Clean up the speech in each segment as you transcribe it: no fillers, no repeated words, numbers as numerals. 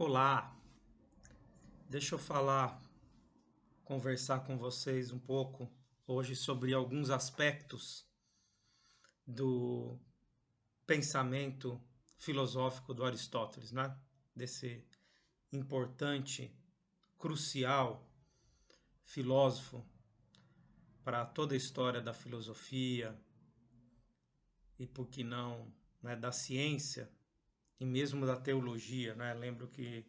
Olá, deixa eu conversar com vocês um pouco hoje sobre alguns aspectos do pensamento filosófico do Aristóteles, né? Desse importante, crucial filósofo para toda a história da filosofia e, por que não, né, da ciência e mesmo da teologia, né? Lembro que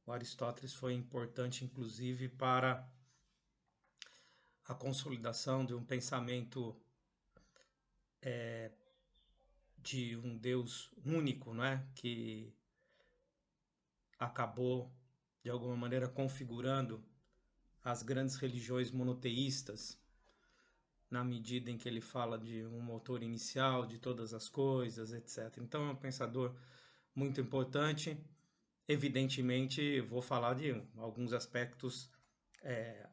o Aristóteles foi importante, inclusive, para a consolidação de um pensamento de um Deus único, né? Que acabou, de alguma maneira, configurando as grandes religiões monoteístas, na medida em que ele fala de um autor inicial de todas as coisas, etc. Então é um pensador muito importante. Evidentemente, vou falar de alguns aspectos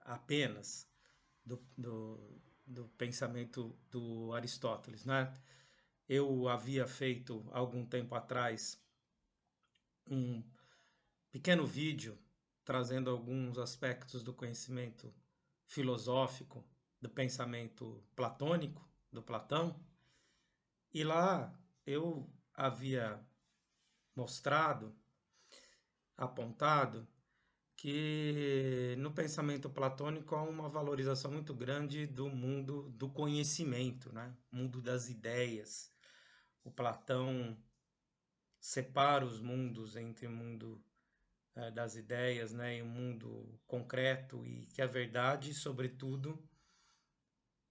apenas do pensamento do Aristóteles, né? Eu havia feito algum tempo atrás um pequeno vídeo trazendo alguns aspectos do conhecimento filosófico do pensamento platônico, do Platão, e lá eu havia mostrado, apontado, que no pensamento platônico há uma valorização muito grande do mundo do conhecimento, né? Mundo das ideias. O Platão separa os mundos entre o mundo das ideias, né, e o mundo concreto, e que a verdade, sobretudo,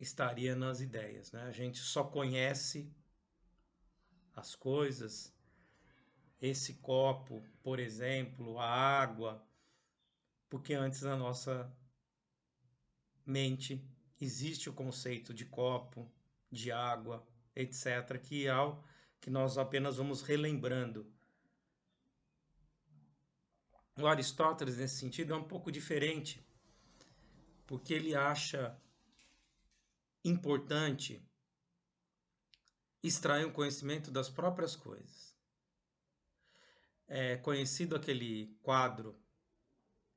estaria nas ideias, né? A gente só conhece as coisas, esse copo, por exemplo, a água, porque antes na nossa mente existe o conceito de copo, de água, etc., que nós apenas vamos relembrando. O Aristóteles, nesse sentido, é um pouco diferente, porque ele acha importante extrair um conhecimento das próprias coisas. É conhecido aquele quadro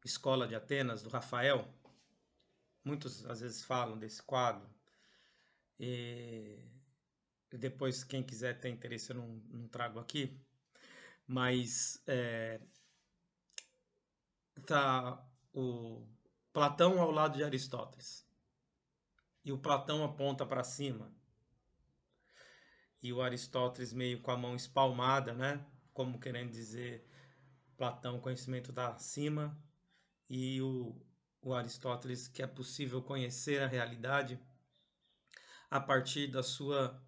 Escola de Atenas, do Rafael. Muitos às vezes falam desse quadro. E depois, quem quiser ter interesse, eu não trago aqui. Mas tá o Platão ao lado de Aristóteles. E o Platão aponta para cima. E o Aristóteles meio com a mão espalmada, né? Como querendo dizer, Platão, conhecimento está acima. E o Aristóteles, que é possível conhecer a realidade a partir da sua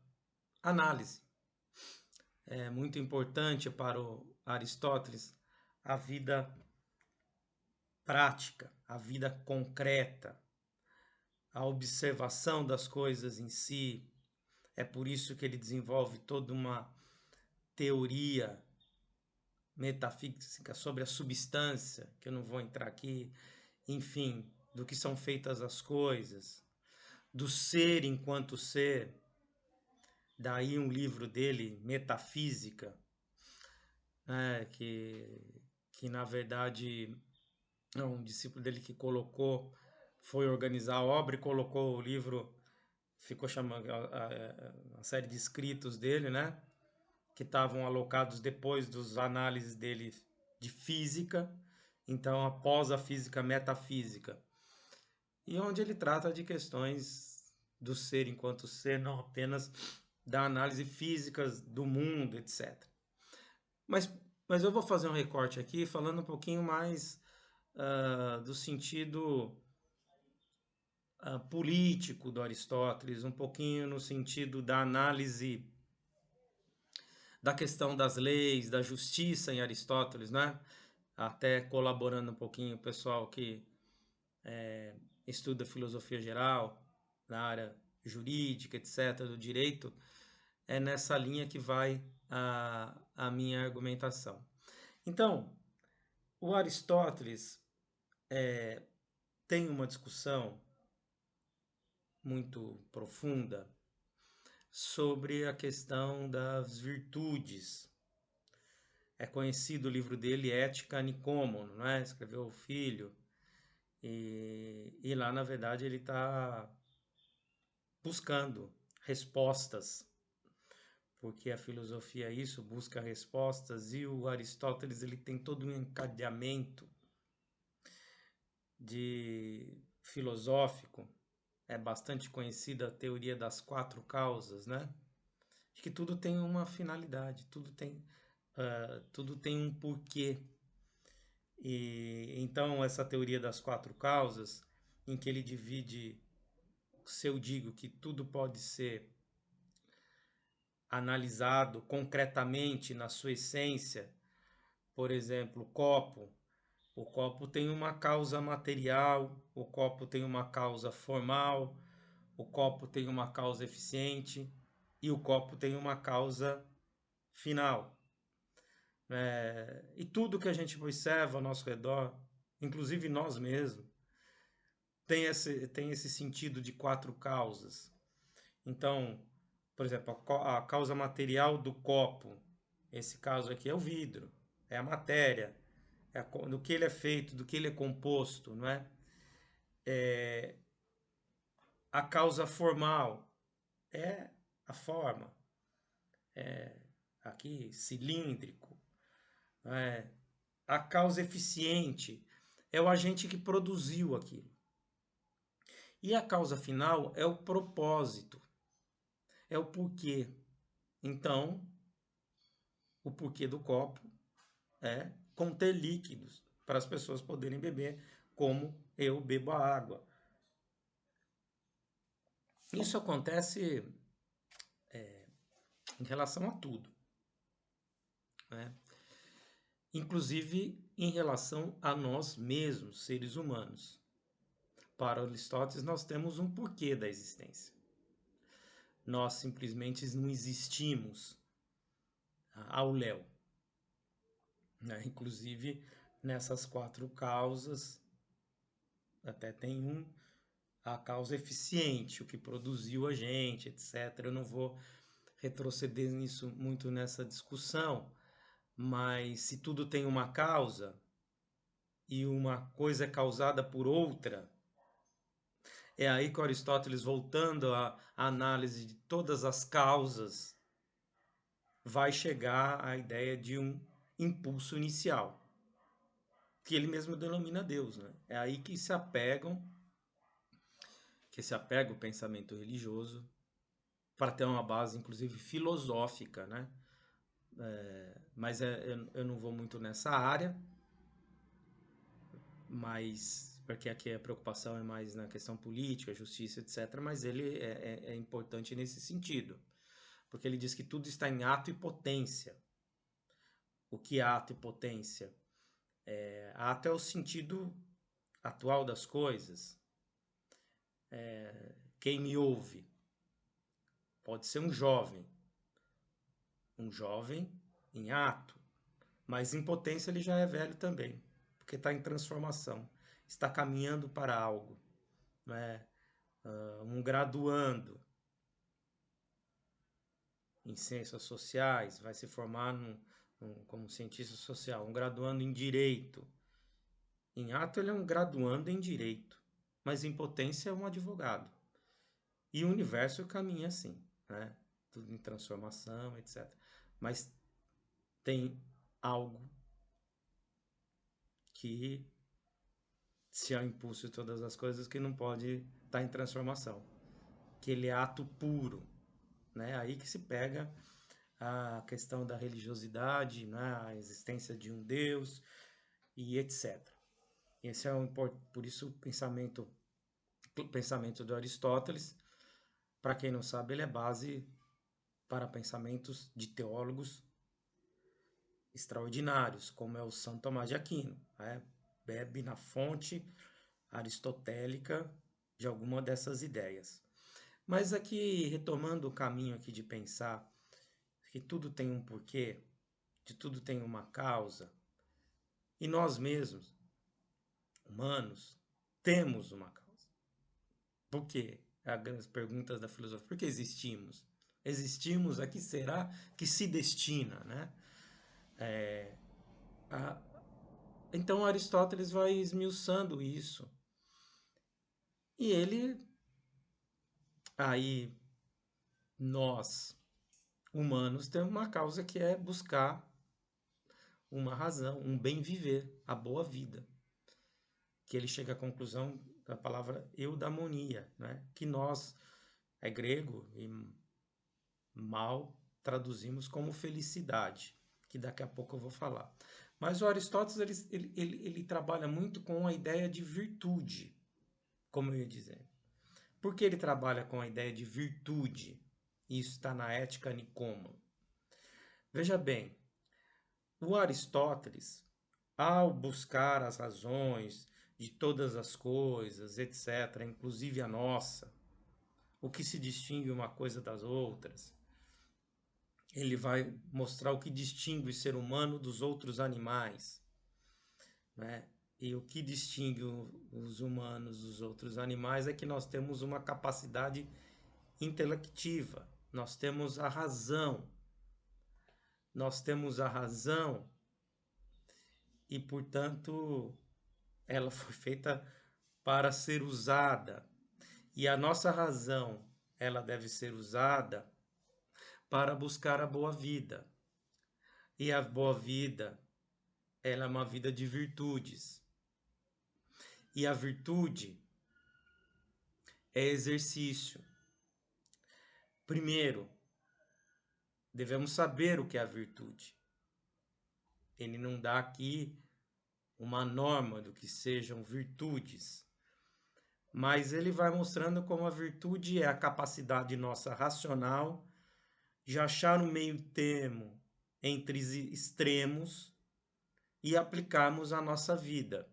análise. É muito importante para o Aristóteles a vida prática, a vida concreta, a observação das coisas em si. É por isso que ele desenvolve toda uma teoria metafísica sobre a substância, que eu não vou entrar aqui, enfim, do que são feitas as coisas, do ser enquanto ser. Daí um livro dele, Metafísica, né, que na verdade é um discípulo dele que foi organizar a obra e colocou o livro, ficou chamando a série de escritos dele, né, que estavam alocados depois dos análises dele de física, então após a física metafísica, e onde ele trata de questões do ser enquanto ser, não apenas da análise física do mundo, etc. Mas, mas eu vou fazer um recorte aqui falando um pouquinho mais do sentido político do Aristóteles, um pouquinho no sentido da análise da questão das leis, da justiça em Aristóteles, né? Até colaborando um pouquinho o pessoal que estuda filosofia geral, na área jurídica, etc., do direito, é nessa linha que vai a minha argumentação. Então, o Aristóteles tem uma discussão muito profunda sobre a questão das virtudes. É conhecido o livro dele, Ética Nicômaco, não é? Escreveu o Filho. E lá, na verdade, ele está buscando respostas, porque a filosofia é isso, busca respostas, e o Aristóteles ele tem todo um encadeamento de filosófico. É bastante conhecida a teoria das quatro causas, né? De que tudo tem uma finalidade, tudo tem um porquê. E então essa teoria das quatro causas, em que ele divide, se eu digo que tudo pode ser analisado concretamente na sua essência, por exemplo, o copo tem uma causa material, o copo tem uma causa formal, o copo tem uma causa eficiente e o copo tem uma causa final. E tudo que a gente observa ao nosso redor, inclusive nós mesmos, tem esse sentido de quatro causas. Então, por exemplo, a causa material do copo, esse caso aqui é o vidro, é a matéria, do que ele é feito, do que ele é composto, não é? A causa formal é a forma, aqui cilíndrico, não é? A causa eficiente é o agente que produziu aquilo. E a causa final é o propósito, é o porquê. Então, o porquê do copo é conter líquidos para as pessoas poderem beber, como eu bebo a água. Isso acontece em relação a tudo, né? Inclusive em relação a nós mesmos, seres humanos. Para Aristóteles, nós temos um porquê da existência. Nós simplesmente não existimos ao léu, né? Inclusive nessas quatro causas, até tem a causa eficiente, o que produziu a gente, etc. Eu não vou retroceder nisso muito nessa discussão, mas se tudo tem uma causa e uma coisa é causada por outra, é aí que Aristóteles, voltando à análise de todas as causas, vai chegar à ideia de um impulso inicial, que ele mesmo denomina Deus, né? É aí que se apega o pensamento religioso para ter uma base, inclusive filosófica, né? Mas eu não vou muito nessa área, mas porque aqui a preocupação é mais na questão política, justiça, etc. Mas ele é importante nesse sentido, porque ele diz que tudo está em ato e potência. O que é ato e potência? Ato é o sentido atual das coisas. Quem me ouve pode ser um jovem em ato, mas em potência ele já é velho também, porque está em transformação, está caminhando para algo, né? Um graduando em ciências sociais vai se formar como cientista social, um graduando em direito. Em ato ele é um graduando em direito, mas em potência é um advogado. E o universo caminha assim, né? Tudo em transformação, etc. Mas tem algo que se é o impulso de todas as coisas que não pode estar em transformação, que ele é ato puro, né? Aí que se pega a questão da religiosidade, né? A existência de um Deus e etc. Esse é por isso o pensamento de Aristóteles, para quem não sabe, ele é base para pensamentos de teólogos extraordinários, como é o São Tomás de Aquino, né? Bebe na fonte aristotélica de alguma dessas ideias. Mas aqui, retomando o caminho aqui de pensar que tudo tem um porquê, de tudo tem uma causa, e nós mesmos, humanos, temos uma causa. Por quê? As grandes perguntas da filosofia. Por que existimos? Existimos a que será que se destina, né? A- Então Aristóteles vai esmiuçando isso. E ele, aí, nós, humanos, temos uma causa que é buscar uma razão, um bem viver, a boa vida. Que ele chega à conclusão da palavra eudaimonia, né? Que nós, é grego e mal traduzimos como felicidade, que daqui a pouco eu vou falar. Mas o Aristóteles ele trabalha muito com a ideia de virtude, como eu ia dizer. Por que ele trabalha com a ideia de virtude? Isso está na Ética Nicômaco. Veja bem, o Aristóteles, ao buscar as razões de todas as coisas, etc., inclusive a nossa, o que se distingue uma coisa das outras, ele vai mostrar o que distingue o ser humano dos outros animais, né? E o que distingue os humanos dos outros animais é que nós temos uma capacidade intelectiva, nós temos a razão, nós temos a razão e, portanto, ela foi feita para ser usada. E a nossa razão, ela deve ser usada para buscar a boa vida. E a boa vida, ela é uma vida de virtudes. E a virtude é exercício. Primeiro, devemos saber o que é a virtude. Ele não dá aqui uma norma do que sejam virtudes, mas ele vai mostrando como a virtude é a capacidade nossa racional de achar um meio termo entre extremos e aplicarmos à nossa vida.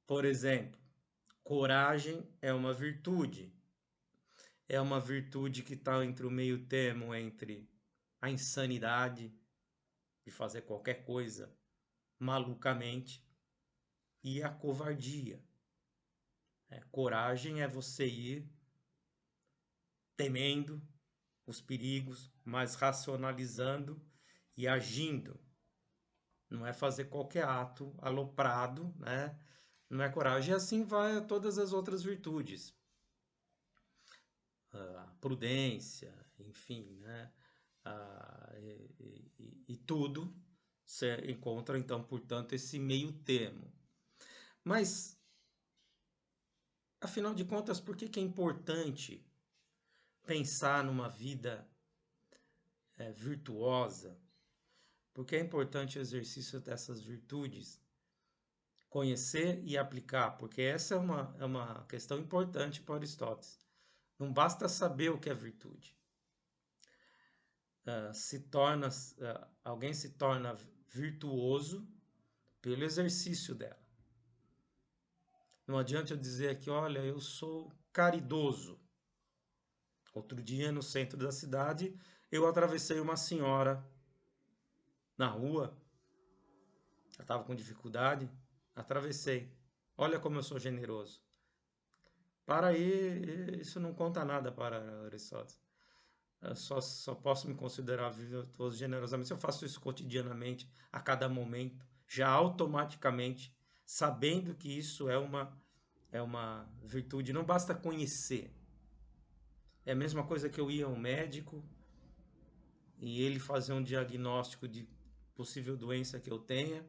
Por exemplo, coragem é uma virtude. É uma virtude que está entre o meio termo entre a insanidade de fazer qualquer coisa malucamente e a covardia. Coragem é você ir temendo os perigos, mas racionalizando e agindo. Não é fazer qualquer ato aloprado, né? Não é coragem. E assim vai a todas as outras virtudes. A prudência, enfim, né? E tudo você encontra, então, portanto, esse meio termo. Mas, afinal de contas, por que é importante pensar numa vida virtuosa? Porque é importante o exercício dessas virtudes, conhecer e aplicar, porque essa é uma questão importante para Aristóteles. Não basta saber o que é virtude. Alguém se torna virtuoso pelo exercício dela. Não adianta eu dizer aqui, olha, eu sou caridoso. Outro dia, no centro da cidade, eu atravessei uma senhora na rua. Ela estava com dificuldade, atravessei. Olha como eu sou generoso. Para aí, isso não conta nada para Aristóteles. Eu só posso me considerar virtuoso generosamente se eu faço isso cotidianamente, a cada momento, já automaticamente, sabendo que isso é uma virtude. Não basta conhecer. É a mesma coisa que eu ir a um médico e ele fazer um diagnóstico de possível doença que eu tenha.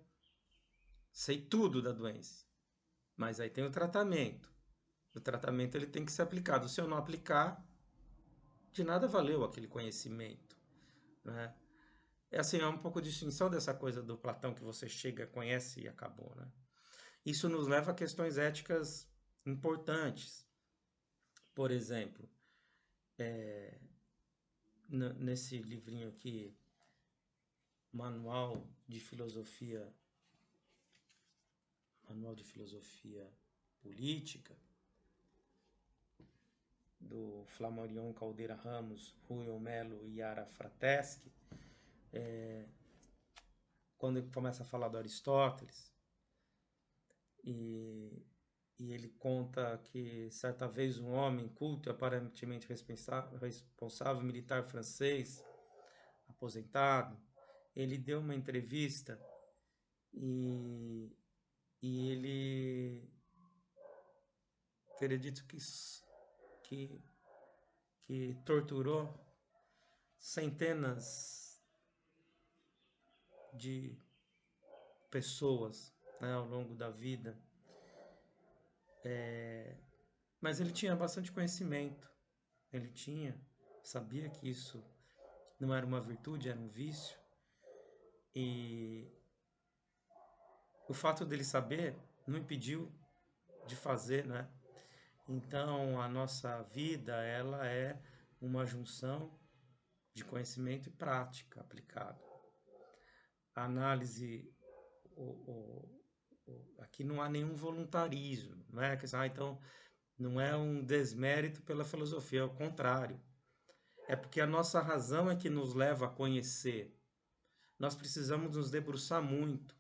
Sei tudo da doença, mas aí tem o tratamento. O tratamento ele tem que ser aplicado. Se eu não aplicar, de nada valeu aquele conhecimento, né? É assim, é um pouco de distinção dessa coisa do Platão que você chega, conhece e acabou, né? Isso nos leva a questões éticas importantes. Por exemplo, nesse livrinho aqui, Manual de Filosofia Política, do Flamarion Caldeira Ramos, Rui Melo e Yara Frateschi, quando ele começa a falar do Aristóteles, e, e ele conta que certa vez um homem culto e aparentemente responsável militar francês aposentado, ele deu uma entrevista e ele teria dito que, que torturou centenas de pessoas, né, ao longo da vida. Mas ele tinha bastante conhecimento, ele sabia que isso não era uma virtude, era um vício, e o fato dele saber não impediu de fazer, né? Então, a nossa vida, ela é uma junção de conhecimento e prática aplicada. A análise, aqui não há nenhum voluntarismo, não é? Então, não é um desmérito pela filosofia, ao contrário. É porque a nossa razão é que nos leva a conhecer. Nós precisamos nos debruçar muito,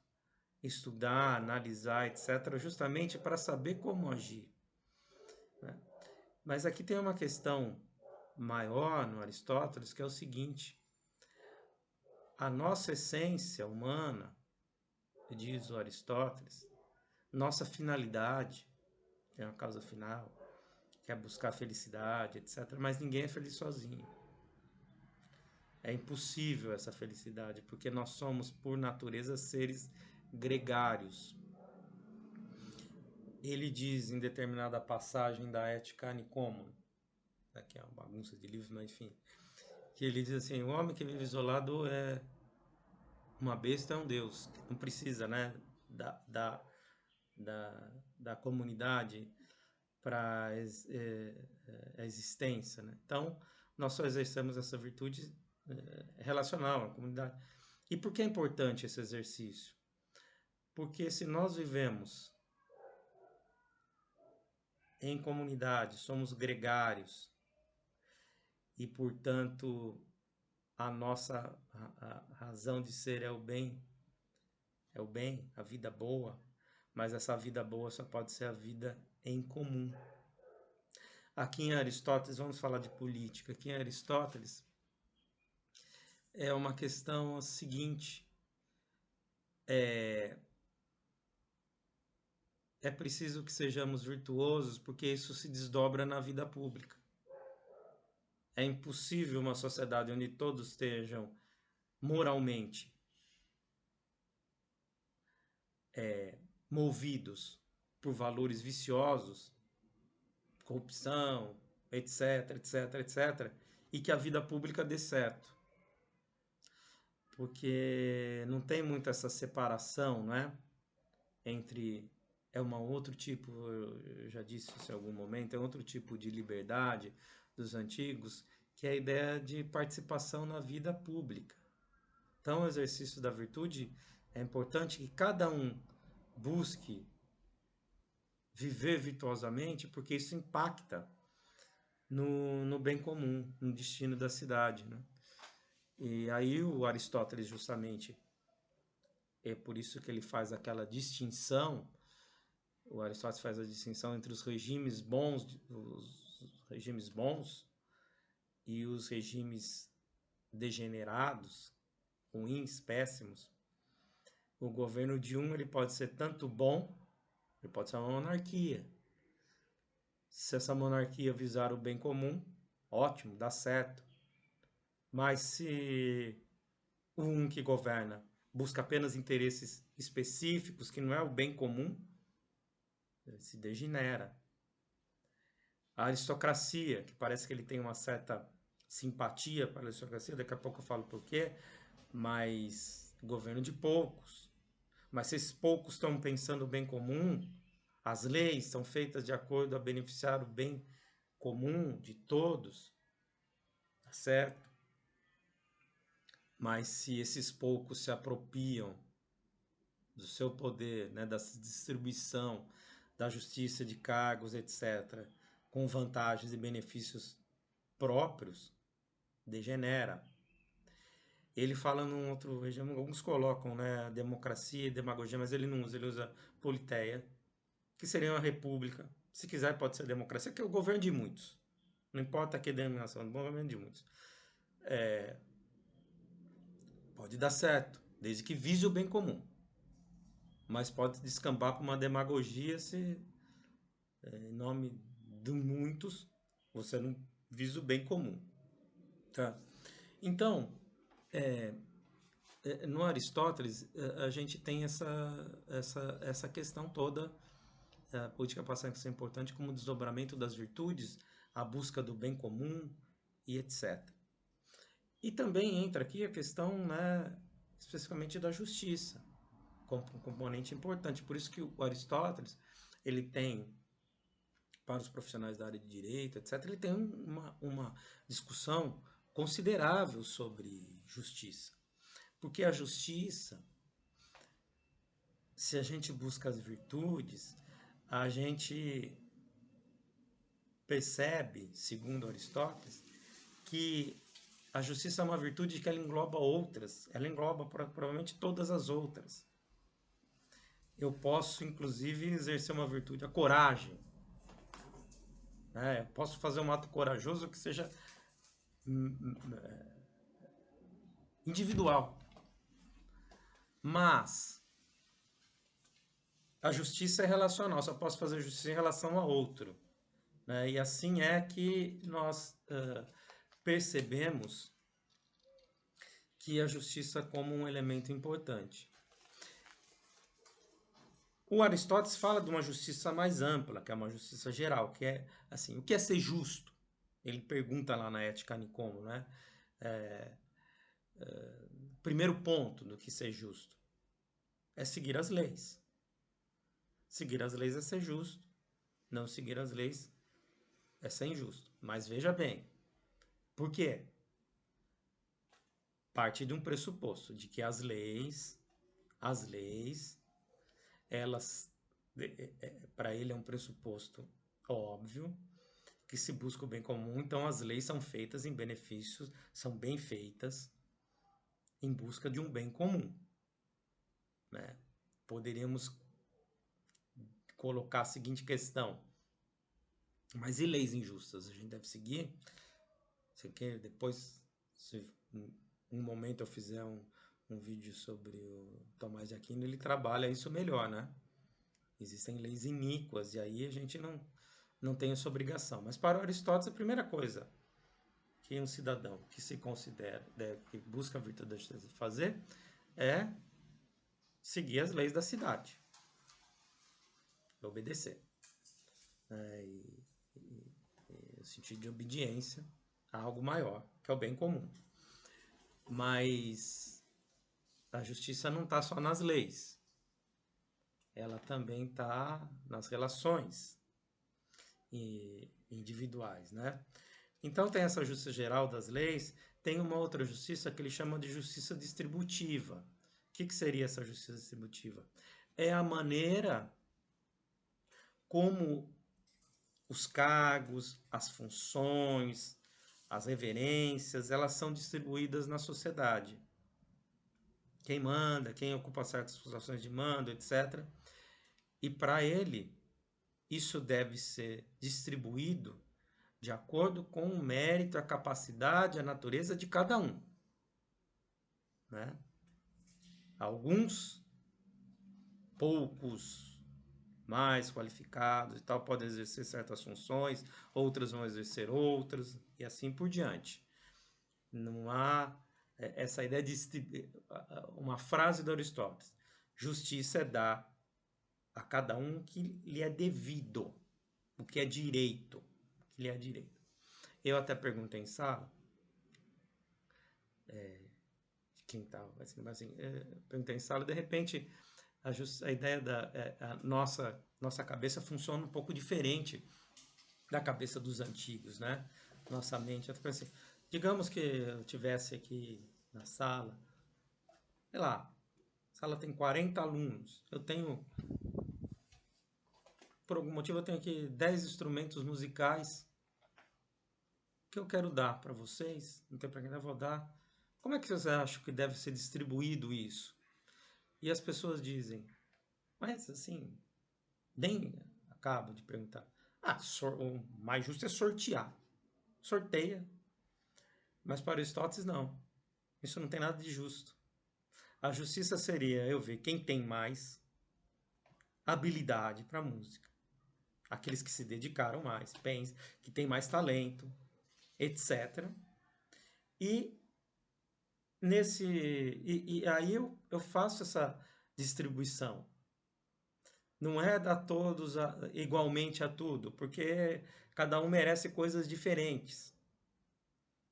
estudar, analisar, etc., justamente para saber como agir, né? Mas aqui tem uma questão maior no Aristóteles, que é o seguinte: a nossa essência humana, diz o Aristóteles, nossa finalidade, tem uma causa final, que é buscar a felicidade, etc., mas ninguém é feliz sozinho. É impossível essa felicidade, porque nós somos, por natureza, seres gregários. Ele diz em determinada passagem da Ética a Nicômaco, que é uma bagunça de livros, mas enfim, que ele diz assim: o homem que vive isolado é uma besta, é um deus, não precisa, né, da comunidade para a existência, né? Então, nós só exercemos essa virtude relacional à comunidade. E por que é importante esse exercício? Porque se nós vivemos em comunidade, somos gregários e, portanto, a nossa razão de ser é o bem, a vida boa, mas essa vida boa só pode ser a vida em comum. Aqui em Aristóteles, vamos falar de política. Aqui em Aristóteles é uma questão seguinte: é preciso que sejamos virtuosos, porque isso se desdobra na vida pública. É impossível uma sociedade onde todos estejam moralmente movidos por valores viciosos, corrupção, etc, etc, etc, e que a vida pública dê certo. Porque não tem muito essa separação, né? Entre um outro tipo, eu já disse isso em algum momento, é outro tipo de liberdade dos antigos, que é a ideia de participação na vida pública. Então, o exercício da virtude é importante que cada um busque viver virtuosamente, porque isso impacta no bem comum, no destino da cidade, né? E aí o Aristóteles, justamente, é por isso que ele faz aquela distinção. O Aristóteles faz a distinção entre os regimes bons e os regimes degenerados, ruins, péssimos. O governo de um, ele pode ser tanto bom, ele pode ser uma monarquia. Se essa monarquia visar o bem comum, ótimo, dá certo. Mas se um que governa busca apenas interesses específicos, que não é o bem comum, ele se degenera. A aristocracia, que parece que ele tem uma certa simpatia para a aristocracia, daqui a pouco eu falo por quê, mas governo de poucos. Mas se esses poucos estão pensando o bem comum, as leis são feitas de acordo a beneficiar o bem comum de todos, tá certo? Mas se esses poucos se apropriam do seu poder, né, da distribuição, da justiça de cargos, etc., com vantagens e benefícios próprios, degenera. Ele fala num outro regime, alguns colocam, né, democracia e demagogia, mas ele não usa, ele usa politeia, que seria uma república. Se quiser pode ser democracia, que é o governo de muitos. Não importa que denominação, é o governo de muitos. Pode dar certo, desde que vise o bem comum. Mas pode descambar para uma demagogia se, em nome de muitos, você não visa o bem comum. Tá? Então, no Aristóteles, a gente tem essa questão toda, a política passa a ser importante como desdobramento das virtudes, a busca do bem comum e etc. E também entra aqui a questão, né, especificamente da justiça, como um componente importante. Por isso que o Aristóteles, ele tem, para os profissionais da área de direito, etc., ele tem uma discussão considerável sobre justiça. Porque a justiça, se a gente busca as virtudes, a gente percebe, segundo Aristóteles, que a justiça é uma virtude que ela engloba outras, ela engloba provavelmente todas as outras. Eu posso, inclusive, exercer uma virtude, a coragem. Né? Eu posso fazer um ato corajoso que seja individual. Mas a justiça é relacional, só posso fazer justiça em relação a outro. Né? E assim é que nós percebemos que a justiça como um elemento importante. O Aristóteles fala de uma justiça mais ampla, que é uma justiça geral, que é assim, o que é ser justo? Ele pergunta lá na Ética Nicomo, né? Primeiro ponto do que ser justo é seguir as leis. Seguir as leis é ser justo, não seguir as leis é ser injusto. Mas veja bem, por quê? Parte de um pressuposto de que as leis, elas, para ele é um pressuposto óbvio, que se busca o bem comum, então as leis são feitas em benefícios, são bem feitas em busca de um bem comum. Né? Poderíamos colocar a seguinte questão: mas e leis injustas? A gente deve seguir? Se quer, depois, se um momento eu fizer um vídeo sobre o Tomás de Aquino, ele trabalha isso melhor, né? Existem leis iníquas e aí a gente não tem essa obrigação. Mas para Aristóteles, a primeira coisa que um cidadão que se considera, que busca a virtude da justiça fazer, é seguir as leis da cidade, obedecer. O sentido de obediência a algo maior, que é o bem comum. Mas a justiça não está só nas leis, ela também está nas relações individuais, né? Então tem essa justiça geral das leis, tem uma outra justiça que ele chama de justiça distributiva. O que seria essa justiça distributiva? É a maneira como os cargos, as funções, as reverências, elas são distribuídas na sociedade. Quem manda, quem ocupa certas posições de mando, etc. E para ele, isso deve ser distribuído de acordo com o mérito, a capacidade, a natureza de cada um. Né? Alguns, poucos, mais qualificados e tal, podem exercer certas funções, outras vão exercer outras, e assim por diante. Não há essa ideia de uma frase de Aristóteles: justiça é dar a cada um o que lhe é devido, o que é direito, o que lhe é direito. Eu até perguntei em sala, quem estava, assim, perguntei em sala, de repente a ideia da a nossa cabeça funciona um pouco diferente da cabeça dos antigos, né? Nossa mente, eu assim, digamos que eu tivesse aqui na sala, sei lá, a sala tem 40 alunos, eu tenho, por algum motivo, eu tenho aqui 10 instrumentos musicais que eu quero dar para vocês, não tem para quem eu vou dar. Como é que vocês acham que deve ser distribuído isso? E as pessoas dizem, mas assim, bem, acabo de perguntar, o mais justo é sortear. Sorteia. Mas para Aristóteles, não. Isso não tem nada de justo. A justiça seria eu ver quem tem mais habilidade para música, aqueles que se dedicaram mais, que tem mais talento, etc. E e aí eu faço essa distribuição. Não é dar todos igualmente a tudo, porque cada um merece coisas diferentes.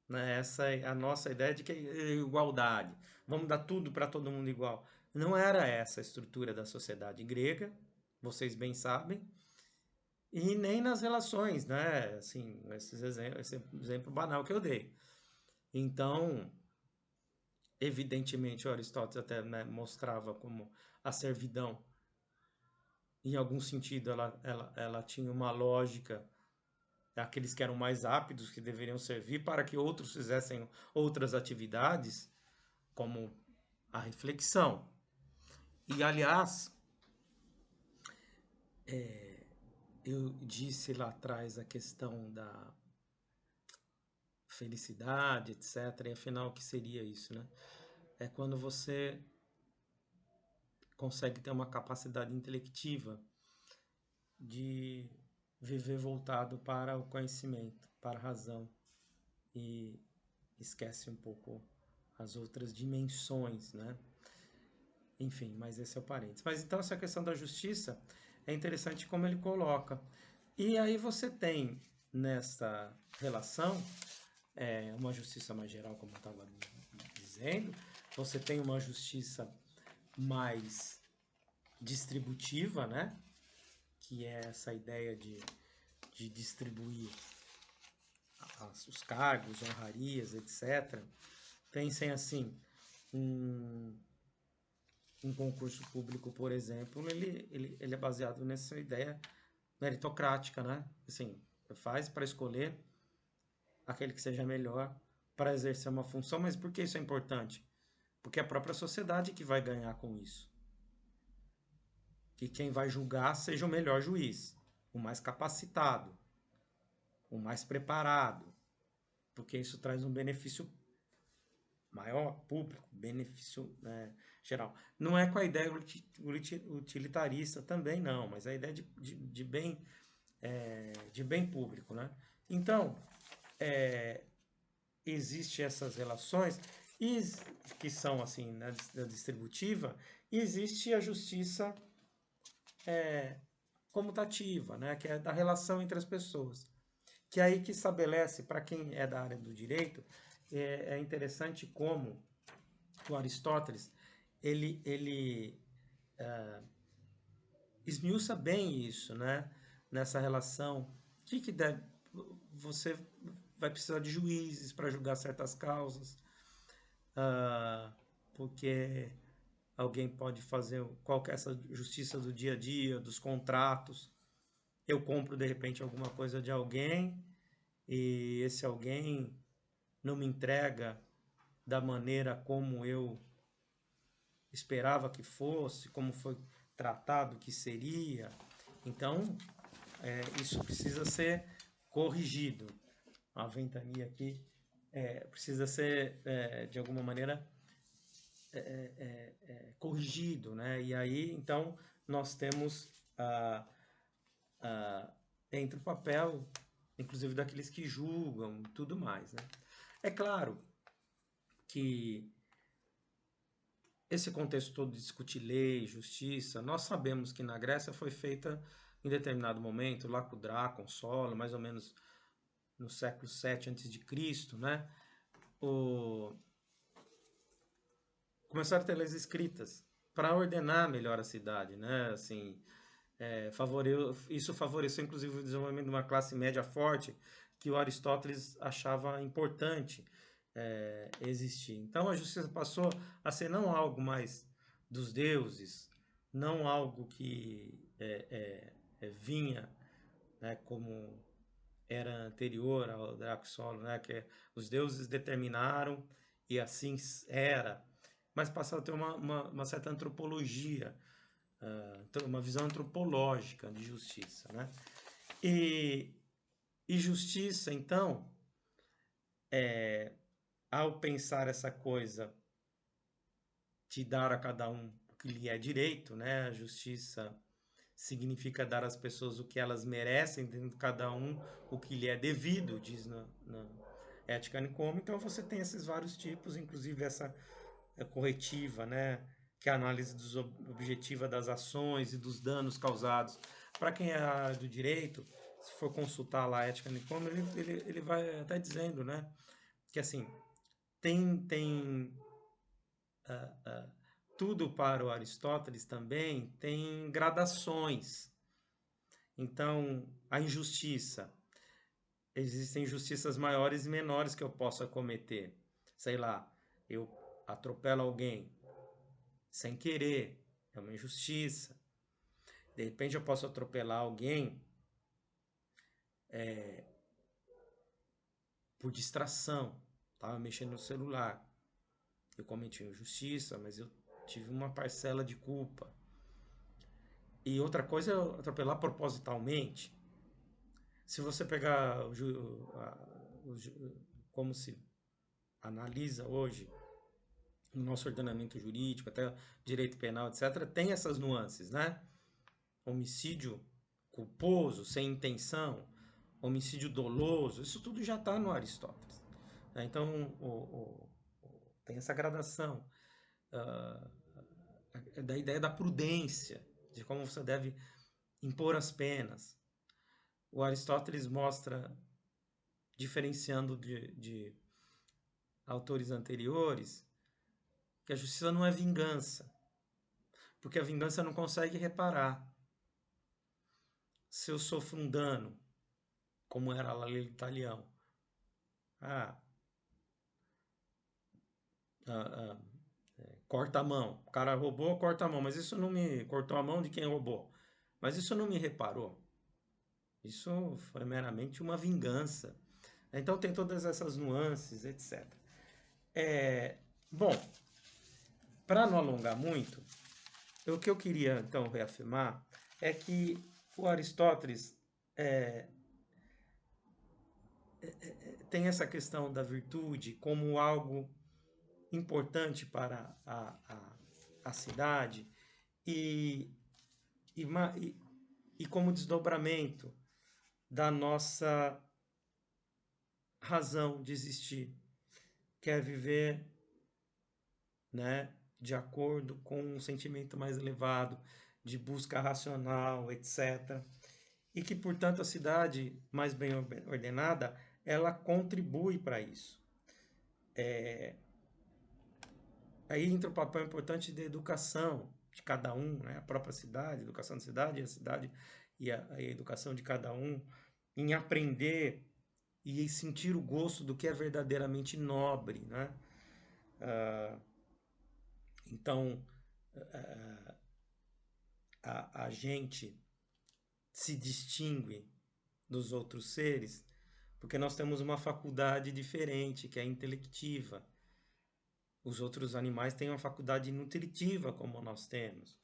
Né? Essa é a nossa ideia de que é igualdade. Vamos dar tudo para todo mundo igual. Não era essa a estrutura da sociedade grega, vocês bem sabem, e nem nas relações, né? Assim, esse exemplo banal que eu dei. Então, evidentemente, Aristóteles até, né, mostrava como a servidão, em algum sentido, ela tinha uma lógica daqueles que eram mais aptos, que deveriam servir para que outros fizessem outras atividades, como a reflexão. E, aliás, eu disse lá atrás a questão da felicidade, etc. E afinal, o que seria isso, né? É quando você consegue ter uma capacidade intelectiva de viver voltado para o conhecimento, para a razão, e esquece um pouco as outras dimensões, né? Enfim, mas esse é o parênteses. Mas então essa questão da justiça é interessante como ele coloca. E aí você tem nessa relação uma justiça mais geral, como eu estava dizendo, você tem uma justiça mais distributiva, né? Que é essa ideia de distribuir os cargos, honrarias, etc. Pensem assim, um, um concurso público, por exemplo, ele é baseado nessa ideia meritocrática, né? Assim, faz para escolher aquele que seja melhor para exercer uma função, mas por que isso é importante? Porque é a própria sociedade que vai ganhar com isso. Que quem vai julgar seja o melhor juiz, o mais capacitado, o mais preparado, porque isso traz um benefício maior público, benefício, né, geral. Não é com a ideia utilitarista também, não, mas a ideia de bem público, né? Então, existe essas relações que são assim na distributiva, e existe a justiça comutativa, né? Que é da relação entre as pessoas. Que é aí que estabelece, para quem é da área do direito, é interessante como o Aristóteles ele esmiuça bem isso, né? Nessa relação. O que deve, você vai precisar de juízes para julgar certas causas, porque alguém pode fazer qualquer essa justiça do dia a dia, dos contratos. Eu compro de repente alguma coisa de alguém e esse alguém não me entrega da maneira como eu esperava que fosse, como foi tratado que seria. Então, isso precisa ser corrigido. A ventania aqui precisa ser, de alguma maneira, corrigido, né? E aí, então, nós temos entra o papel, inclusive daqueles que julgam, tudo mais, né? É claro que esse contexto todo de discutir lei, justiça, nós sabemos que na Grécia foi feita em determinado momento, lá com o Drácon, Solo, mais ou menos no século VII a.C., né? Começaram a ter leis escritas para ordenar melhor a cidade, né? Assim, isso favoreceu inclusive o desenvolvimento de uma classe média forte que o Aristóteles achava importante existir. Então a justiça passou a ser não algo mais dos deuses, não algo que vinha, né, como era anterior ao Draco Solo, né, que os deuses determinaram e assim era, mas passou a ter uma certa antropologia, uma visão antropológica de justiça, né? E, e justiça, então, ao pensar essa coisa de dar a cada um o que lhe é direito, né? A justiça significa dar às pessoas o que elas merecem, dentro de cada um o que lhe é devido, diz na Ética Nicômaco. Então você tem esses vários tipos, inclusive essa corretiva, né? Que é a análise objetiva das ações e dos danos causados. Para quem é a área do direito, se for consultar lá a Ética Nicômaco, ele vai até dizendo, né? Que assim, tem tudo para o Aristóteles também tem gradações. Então, a injustiça. Existem injustiças maiores e menores que eu possa cometer. Sei lá, eu atropelo alguém sem querer, é uma injustiça. De repente eu posso atropelar alguém por distração, estava mexendo no celular. Eu cometi uma injustiça, mas eu tive uma parcela de culpa. E outra coisa é eu atropelar propositalmente. Se você pegar como se analisa hoje no nosso ordenamento jurídico, até direito penal, etc., tem essas nuances, né? Homicídio culposo, sem intenção, homicídio doloso, isso tudo já está no Aristóteles. Né? Então, tem essa gradação da ideia da prudência, de como você deve impor as penas. O Aristóteles mostra, diferenciando de autores anteriores, que a justiça não é vingança, porque a vingança não consegue reparar. Se eu sofro um dano, como era a lei do talião, ah, corta a mão, o cara roubou, corta a mão, mas isso não me cortou a mão de quem roubou, mas isso não me reparou. Isso foi meramente uma vingança. Então tem todas essas nuances, etc. Bom, para não alongar muito, o que eu queria então reafirmar é que o Aristóteles tem essa questão da virtude como algo importante para a cidade e, e, e como desdobramento da nossa razão de existir, que é viver, né, de acordo com um sentimento mais elevado, de busca racional, etc. E que, portanto, a cidade mais bem ordenada, ela contribui para isso. Aí entra o papel importante da educação de cada um, né? A própria cidade, a educação da cidade, a cidade e a educação de cada um, em aprender e sentir o gosto do que é verdadeiramente nobre, né? Então, a gente se distingue dos outros seres porque nós temos uma faculdade diferente, que é a intelectiva. Os outros animais têm uma faculdade nutritiva, como nós temos.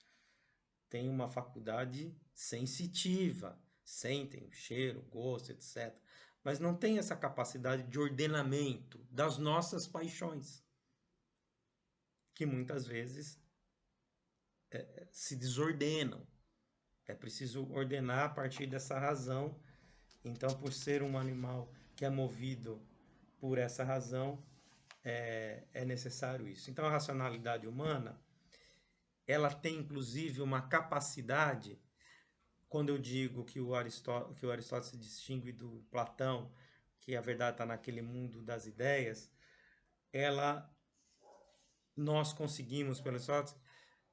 Tem uma faculdade sensitiva, sentem o cheiro, o gosto, etc. Mas não tem essa capacidade de ordenamento das nossas paixões, que muitas vezes se desordenam. É preciso ordenar a partir dessa razão. Então, por ser um animal que é movido por essa razão, é necessário isso. Então, a racionalidade humana, ela tem inclusive uma capacidade, quando eu digo que o Aristóteles se distingue do Platão, que a verdade está naquele mundo das ideias, nós conseguimos, pelo Aristóteles,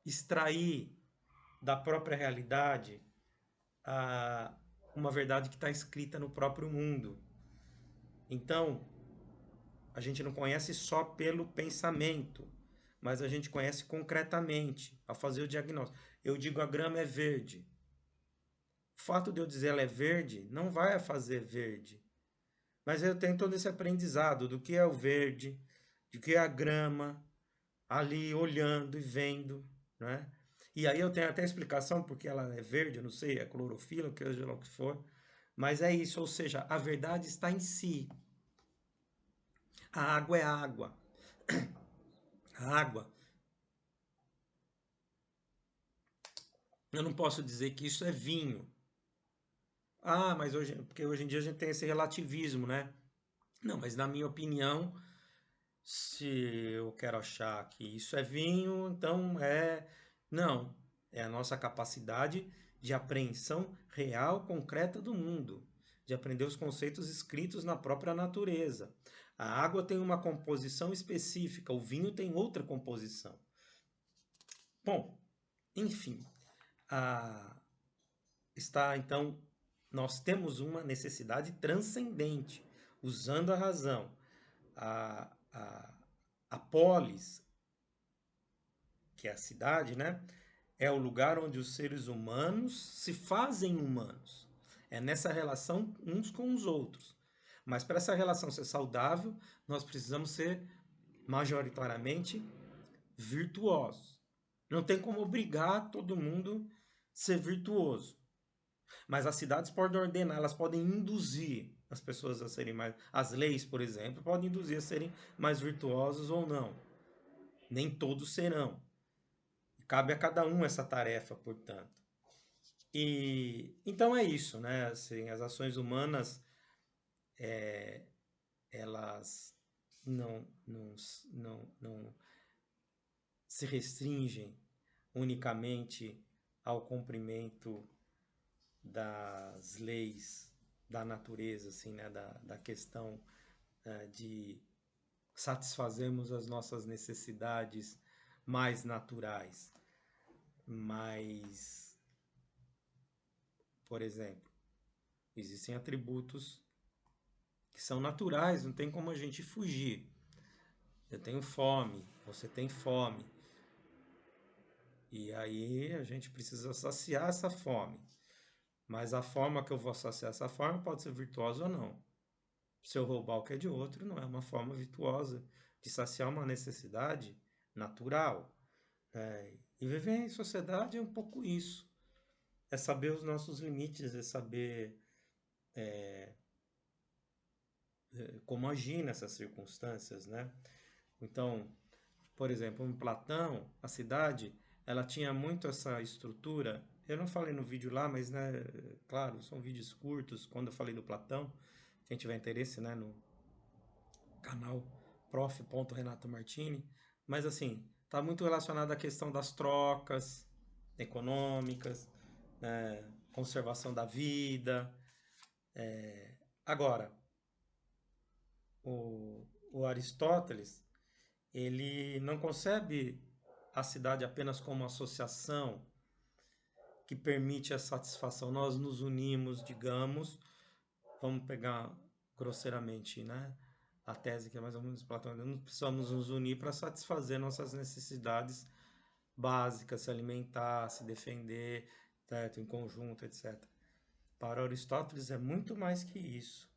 extrair da própria realidade uma verdade que está escrita no próprio mundo. Então, a gente não conhece só pelo pensamento, mas a gente conhece concretamente, a fazer o diagnóstico. Eu digo a grama é verde. O fato de eu dizer ela é verde não vai a fazer verde. Mas eu tenho todo esse aprendizado do que é o verde, do que é a grama, ali olhando e vendo, né? E aí eu tenho até explicação porque ela é verde, eu não sei, é clorofila, seja lá o que for. Mas é isso, ou seja, a verdade está em si. A água é água. A água Eu não posso dizer que isso é vinho. Ah, mas porque hoje em dia a gente tem esse relativismo, né? Não, mas na minha opinião, se eu quero achar que isso é vinho, então é. Não, é a nossa capacidade de apreensão real, concreta do mundo, de aprender os conceitos escritos na própria natureza. A água tem uma composição específica, o vinho tem outra composição. Bom, enfim, a, está então, nós temos uma necessidade transcendente, usando a razão. A polis, que é a cidade, né? É o lugar onde os seres humanos se fazem humanos. É nessa relação uns com os outros. Mas para essa relação ser saudável, nós precisamos ser majoritariamente virtuosos. Não tem como obrigar todo mundo a ser virtuoso. Mas as cidades podem ordenar, elas podem induzir as pessoas a serem mais. As leis, por exemplo, podem induzir a serem mais virtuosos ou não. Nem todos serão. Cabe a cada um essa tarefa, portanto. E então é isso, né? Assim, as ações humanas, elas não se restringem unicamente ao cumprimento das leis da natureza, assim, né? Da questão de satisfazermos as nossas necessidades mais naturais. Mas, por exemplo, existem atributos que são naturais, não tem como a gente fugir. Eu tenho fome, você tem fome. E aí a gente precisa saciar essa fome. Mas a forma que eu vou saciar essa fome pode ser virtuosa ou não. Se eu roubar o que é de outro, não é uma forma virtuosa de saciar uma necessidade natural. E viver em sociedade é um pouco isso. É saber os nossos limites, é saber como agir nessas circunstâncias, né? Então, por exemplo, em Platão, a cidade, ela tinha muito essa estrutura. Eu não falei no vídeo lá, mas, né, claro, são vídeos curtos. Quando eu falei do Platão, quem tiver interesse, né, no canal prof.renato Martini. Mas, assim, está muito relacionado à questão das trocas econômicas, né, conservação da vida. Agora, o Aristóteles, ele não concebe a cidade apenas como uma associação que permite a satisfação. Nós nos unimos, digamos, vamos pegar grosseiramente, né? A tese que é mais ou menos platônica, não precisamos nos unir para satisfazer nossas necessidades básicas, se alimentar, se defender, certo? Em conjunto, etc. Para Aristóteles é muito mais que isso.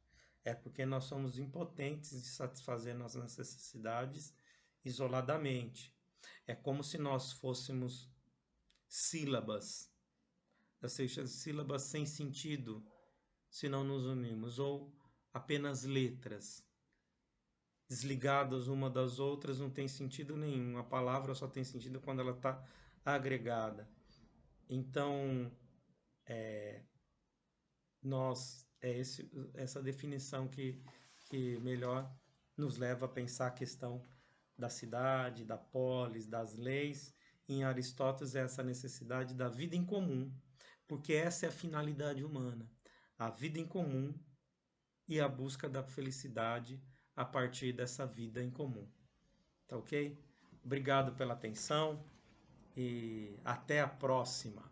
É porque nós somos impotentes de satisfazer nossas necessidades isoladamente. É como se nós fôssemos sílabas, ou seja, sílabas sem sentido se não nos unimos, ou apenas letras, desligadas uma das outras, não tem sentido nenhum. A palavra só tem sentido quando ela está agregada. Então, essa definição que melhor nos leva a pensar a questão da cidade, da polis, das leis. Em Aristóteles, é essa necessidade da vida em comum, porque essa é a finalidade humana, a vida em comum e a busca da felicidade a partir dessa vida em comum. Tá ok? Obrigado pela atenção e até a próxima.